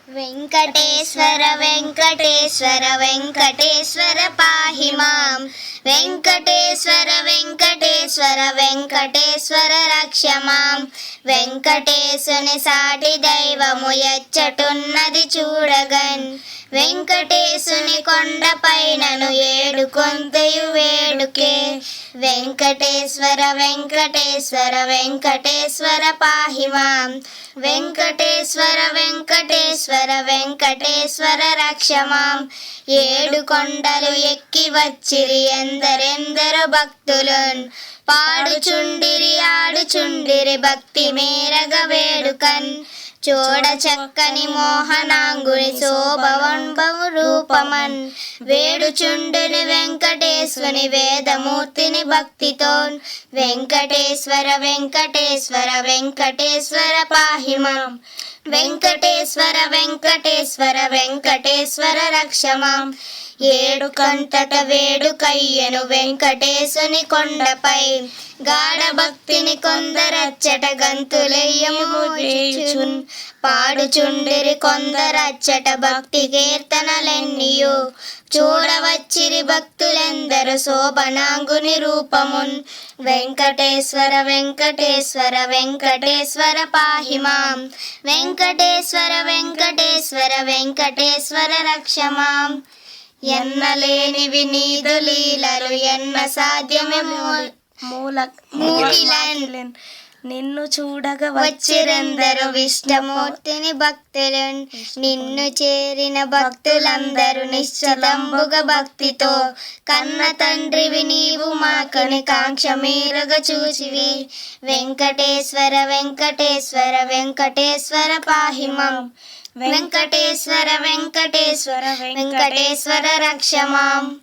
వెంకటేశ్వర వెంకటేశ్వర వెంకటేశ్వర పాహి మాం. వెంకటేశ్వర వెంకటేశ్వర వెంకటేశ్వర రక్ష మాం. వెంకటేశుని సాటి దైవము ఎచ్చటున్నది చూడగన్. వెంకటేశుని కొండపైనను ఏడు కొంతయు వేడుకే. వెంకటేశ్వర వెంకటేశ్వర వెంకటేశ్వర పాహి మాం. వెంకటేశ్వర వెంకటేశ్వర వెంకటేశ్వర రక్ష మాం. ఏడు కొండలు ఎక్కి వచ్చిరి ఎందరెందరో భక్తులున్. పాడుచుండిరి ఆడుచుండిరి భక్తి మేరగ వేడుకన్. చూడ చక్కని మోహనాంగుని శోభవంబవు రూపమన్. వేడుచుండుని వెంకటేశ్వని వేదమూర్తిని భక్తితోన్. వెంకటేశ్వర వెంకటేశ్వర వెంకటేశ్వర పాహి మాం. వెంకటేశ్వర వెంకటేశ్వర వెంకటేశ్వర రక్ష మాం. ఏడు కంటట వేడుకయ్యను వెంకటేశుని కొండపై. గాఢ భక్తిని కొందరచ్చట గంతులెయ్యమోచున్. పాడుచుండిరి కొందరచ్చట భక్తి కీర్తనలెన్నియు. చూడవచ్చిరి భక్తులెందరు శోభనాంగుని రూపమున్. వెంకటేశ్వర వెంకటేశ్వర వెంకటేశ్వర పాహి మాం. వెంకటేశ్వర వెంకటేశ్వర వెంకటేశ్వర రక్ష మాం. ఎన్నలేనివి నీదు లీలలు ఎన్న సాధ్యమే మూకిలన్. నిన్ను చూడగ వచ్చిరెందరు విష్ణుమూర్తిని భక్తులు. నిన్ను చేరిన భక్తులందరూ నిశ్చలంబుగ భక్తితో. కన్న తండ్రివి నీవు మాకని కాంక్ష మీరగ చూచివి. వెంకటేశ్వర వెంకటేశ్వర వెంకటేశ్వర పాహి మాం. వెంకటేశ్వర వెంకటేశ్వర వెంకటేశ్వర రక్ష మాం.